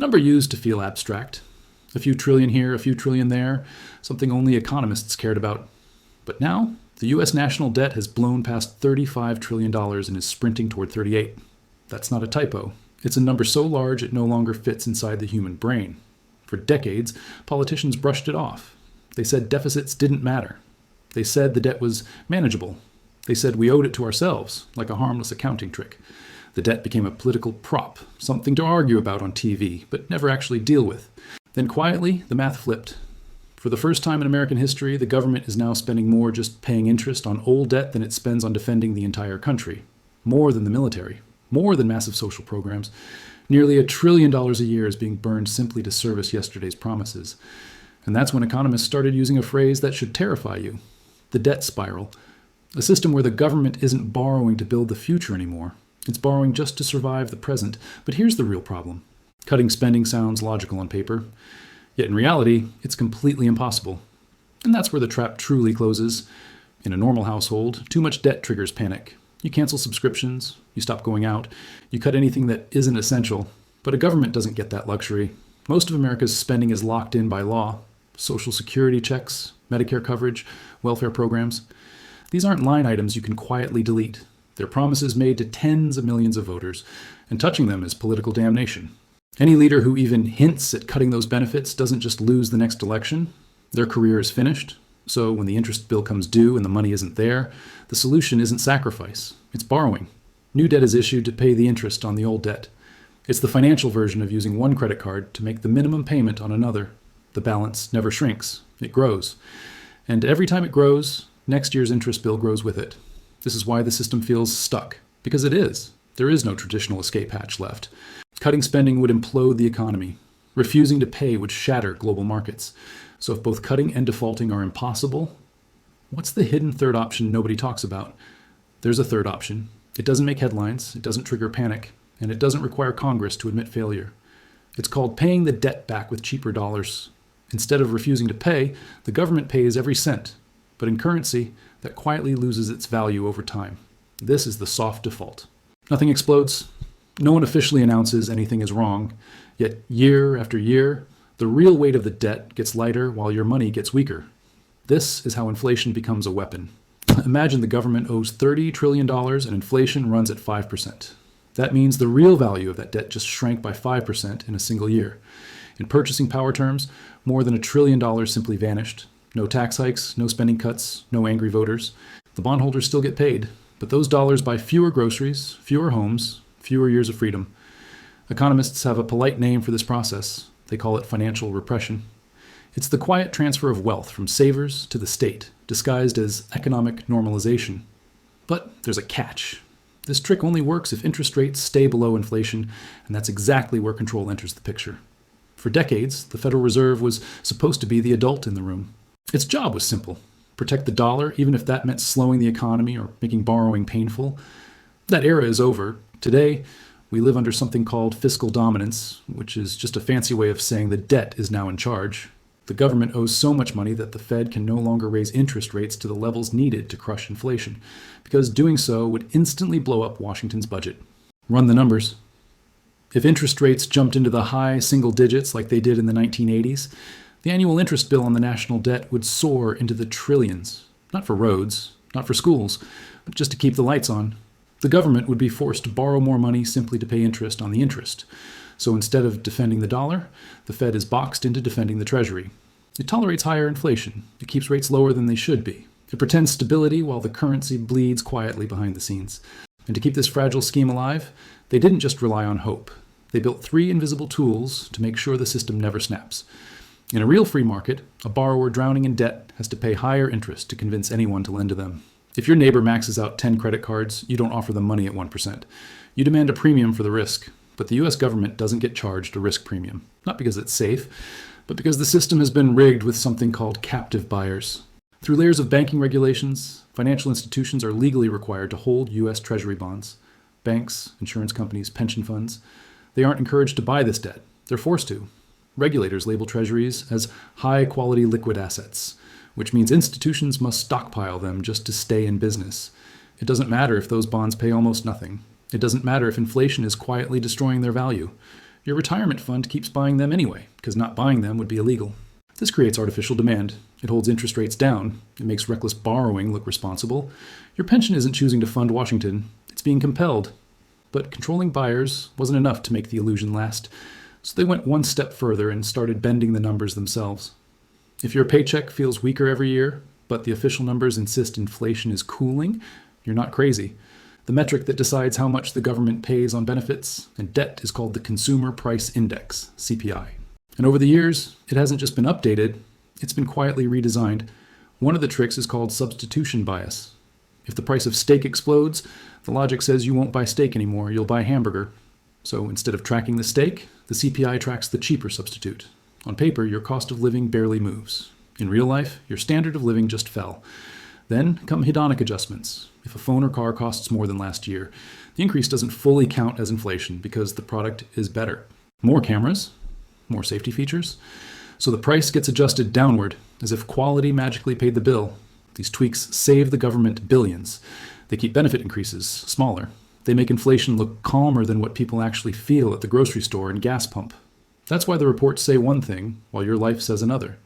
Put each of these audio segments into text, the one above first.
number used to feel abstract. A few trillion here, a few trillion there, something only economists cared about. But now, the U.S. national debt has blown past $35 trillion and is sprinting toward 38. That's not a typo. It's a number so large it no longer fits inside the human brain. For decades, politicians brushed it off. They said deficits didn't matter. They said the debt was manageable. They said we owed it to ourselves, like a harmless accounting trick. The debt became a political prop, something to argue about on TV, but never actually deal with. Then quietly, the math flipped. For the first time in American history, the government is now spending more just paying interest on old debt than it spends on defending the entire country. More than the military. More than massive social programs. Nearly $1 trillion a year is being burned simply to service yesterday's promises. And that's when economists started using a phrase that should terrify you. The debt spiral. A system where the government isn't borrowing to build the future anymore. It's borrowing just to survive the present. But here's the real problem. Cutting spending sounds logical on paper. Yet in reality, it's completely impossible. And that's where the trap truly closes. In a normal household, too much debt triggers panic. You cancel subscriptions, you stop going out, you cut anything that isn't essential. But a government doesn't get that luxury. Most of America's spending is locked in by law. Social security checks, Medicare coverage, welfare programs. These aren't line items you can quietly delete. They're promises made to tens of millions of voters, and touching them is political damnation. Any leader who even hints at cutting those benefits doesn't just lose the next election. Their career is finished. So when the interest bill comes due and the money isn't there, the solution isn't sacrifice. It's borrowing. New debt is issued to pay the interest on the old debt. It's the financial version of using one credit card to make the minimum payment on another. The balance never shrinks. It grows. And every time it grows, next year's interest bill grows with it. This is why the system feels stuck. Because it is. There is no traditional escape hatch left. Cutting spending would implode the economy. Refusing to pay would shatter global markets. So if both cutting and defaulting are impossible, what's the hidden third option nobody talks about? There's a third option. It doesn't make headlines, it doesn't trigger panic, and it doesn't require Congress to admit failure. It's called paying the debt back with cheaper dollars. Instead of refusing to pay, the government pays every cent. But in currency, that quietly loses its value over time. This is the soft default. Nothing explodes. No one officially announces anything is wrong. Yet year after year, the real weight of the debt gets lighter while your money gets weaker. This is how inflation becomes a weapon. Imagine the government owes $30 trillion and inflation runs at 5%. That means the real value of that debt just shrank by 5% in a single year. In purchasing power terms, more than $1 trillion simply vanished. No tax hikes, no spending cuts, no angry voters. The bondholders still get paid, but those dollars buy fewer groceries, fewer homes, fewer years of freedom. Economists have a polite name for this process. They call it financial repression. It's the quiet transfer of wealth from savers to the state, disguised as economic normalization. But there's a catch. This trick only works if interest rates stay below inflation, and that's exactly where control enters the picture. For decades, the Federal Reserve was supposed to be the adult in the room. Its job was simple: protect the dollar, even if that meant slowing the economy or making borrowing painful. That era is over. Today, we live under something called fiscal dominance, which is just a fancy way of saying the debt is now in charge. The government owes so much money that the Fed can no longer raise interest rates to the levels needed to crush inflation, because doing so would instantly blow up Washington's budget. Run the numbers. If interest rates jumped into the high single digits like they did in the 1980s, the annual interest bill on the national debt would soar into the trillions. Not for roads, not for schools, but just to keep the lights on. The government would be forced to borrow more money simply to pay interest on the interest. So instead of defending the dollar, the Fed is boxed into defending the Treasury. It tolerates higher inflation. It keeps rates lower than they should be. It pretends stability while the currency bleeds quietly behind the scenes. And to keep this fragile scheme alive, they didn't just rely on hope. They built 3 invisible tools to make sure the system never snaps. In a real free market, a borrower drowning in debt has to pay higher interest to convince anyone to lend to them. If your neighbor maxes out 10 credit cards, you don't offer them money at 1%. You demand a premium for the risk. But the US government doesn't get charged a risk premium. Not because it's safe, but because the system has been rigged with something called captive buyers. Through layers of banking regulations, financial institutions are legally required to hold US Treasury bonds. Banks, insurance companies, pension funds. They aren't encouraged to buy this debt. They're forced to. Regulators label treasuries as high-quality liquid assets, which means institutions must stockpile them just to stay in business. It doesn't matter if those bonds pay almost nothing. It doesn't matter if inflation is quietly destroying their value. Your retirement fund keeps buying them anyway, because not buying them would be illegal. This creates artificial demand. It holds interest rates down. It makes reckless borrowing look responsible. Your pension isn't choosing to fund Washington. It's being compelled. But controlling buyers wasn't enough to make the illusion last, so they went one step further and started bending the numbers themselves. If your paycheck feels weaker every year, but the official numbers insist inflation is cooling, you're not crazy. The metric that decides how much the government pays on benefits and debt is called the Consumer Price Index, CPI. And over the years, it hasn't just been updated, it's been quietly redesigned. One of the tricks is called substitution bias. If the price of steak explodes, the logic says you won't buy steak anymore, you'll buy hamburger. So instead of tracking the steak, the CPI tracks the cheaper substitute. On paper, your cost of living barely moves. In real life, your standard of living just fell. Then come hedonic adjustments. If a phone or car costs more than last year, the increase doesn't fully count as inflation because the product is better. More cameras, more safety features. So the price gets adjusted downward, as if quality magically paid the bill. These tweaks save the government billions. They keep benefit increases smaller. They make inflation look calmer than what people actually feel at the grocery store and gas pump. That's why the reports say one thing, while your life says another.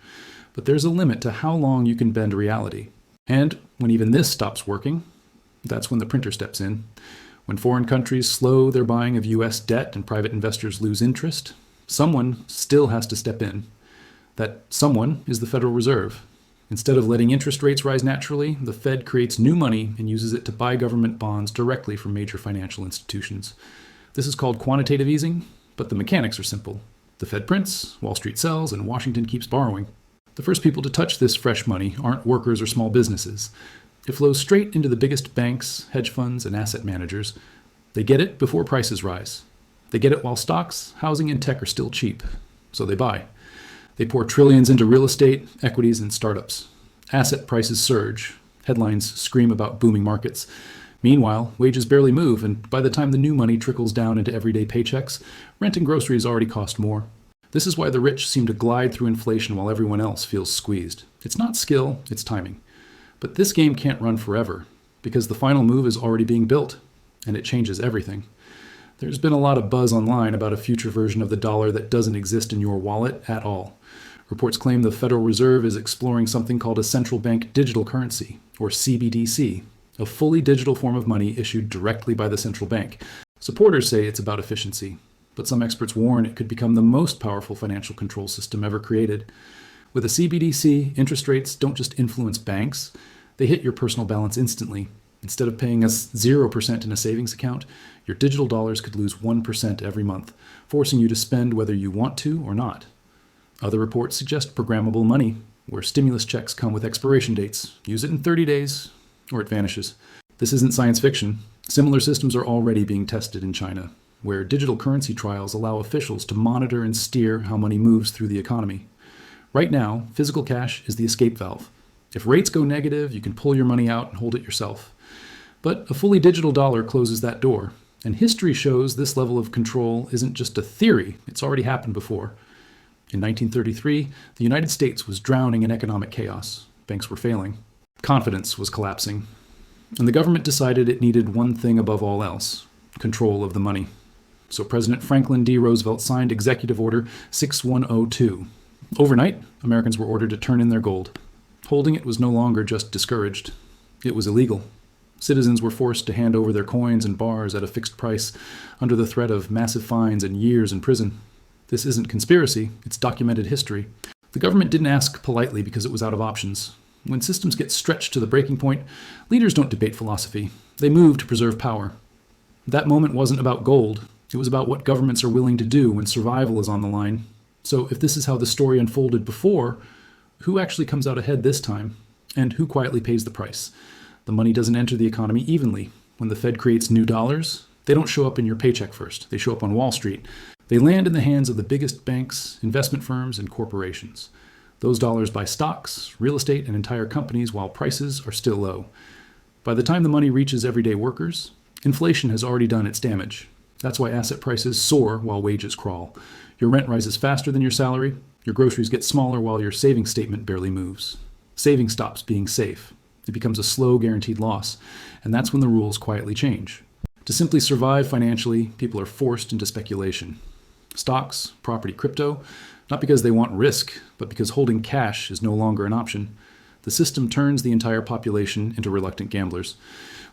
But there's a limit to how long you can bend reality. And when even this stops working, that's when the printer steps in. When foreign countries slow their buying of U.S. debt and private investors lose interest, someone still has to step in. That someone is the Federal Reserve. Instead of letting interest rates rise naturally, the Fed creates new money and uses it to buy government bonds directly from major financial institutions. This is called quantitative easing, but the mechanics are simple. The Fed prints, Wall Street sells, and Washington keeps borrowing. The first people to touch this fresh money aren't workers or small businesses. It flows straight into the biggest banks, hedge funds, and asset managers. They get it before prices rise. They get it while stocks, housing, and tech are still cheap. So they buy. They pour trillions into real estate, equities, and startups. Asset prices surge. Headlines scream about booming markets. Meanwhile, wages barely move, and by the time the new money trickles down into everyday paychecks, rent and groceries already cost more. This is why the rich seem to glide through inflation while everyone else feels squeezed. It's not skill, it's timing. But this game can't run forever, because the final move is already being built, and it changes everything. There's been a lot of buzz online about a future version of the dollar that doesn't exist in your wallet at all. Reports claim the Federal Reserve is exploring something called a central bank digital currency, or CBDC, a fully digital form of money issued directly by the central bank. Supporters say it's about efficiency, but some experts warn it could become the most powerful financial control system ever created. With a CBDC, interest rates don't just influence banks, they hit your personal balance instantly. Instead of paying us 0% in a savings account, your digital dollars could lose 1% every month, forcing you to spend whether you want to or not. Other reports suggest programmable money, where stimulus checks come with expiration dates. Use it in 30 days, or it vanishes. This isn't science fiction. Similar systems are already being tested in China, where digital currency trials allow officials to monitor and steer how money moves through the economy. Right now, physical cash is the escape valve. If rates go negative, you can pull your money out and hold it yourself. But a fully digital dollar closes that door, and history shows this level of control isn't just a theory, it's already happened before. In 1933, the United States was drowning in economic chaos. Banks were failing. Confidence was collapsing. And the government decided it needed one thing above all else: control of the money. So President Franklin D. Roosevelt signed Executive Order 6102. Overnight, Americans were ordered to turn in their gold. Holding it was no longer just discouraged. It was illegal. Citizens were forced to hand over their coins and bars at a fixed price, under the threat of massive fines and years in prison. This isn't conspiracy, it's documented history. The government didn't ask politely because it was out of options. When systems get stretched to the breaking point, leaders don't debate philosophy. They move to preserve power. That moment wasn't about gold. It was about what governments are willing to do when survival is on the line. So if this is how the story unfolded before, who actually comes out ahead this time? And who quietly pays the price? The money doesn't enter the economy evenly. When the Fed creates new dollars, they don't show up in your paycheck first. They show up on Wall Street. They land in the hands of the biggest banks, investment firms, and corporations. Those dollars buy stocks, real estate, and entire companies while prices are still low. By the time the money reaches everyday workers, inflation has already done its damage. That's why asset prices soar while wages crawl. Your rent rises faster than your salary. Your groceries get smaller while your savings statement barely moves. Saving stops being safe. It becomes a slow, guaranteed loss. And that's when the rules quietly change. To simply survive financially, people are forced into speculation. Stocks, property, crypto, not because they want risk, but because holding cash is no longer an option. The system turns the entire population into reluctant gamblers,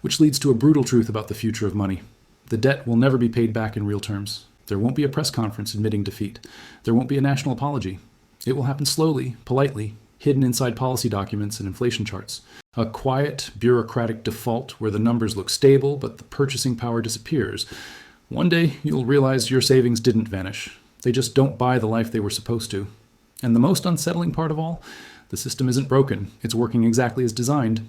which leads to a brutal truth about the future of money. The debt will never be paid back in real terms. There won't be a press conference admitting defeat. There won't be a national apology. It will happen slowly, politely, hidden inside policy documents and inflation charts. A quiet, bureaucratic default where the numbers look stable, but the purchasing power disappears. One day, you'll realize your savings didn't vanish. They just don't buy the life they were supposed to. And the most unsettling part of all, the system isn't broken. It's working exactly as designed.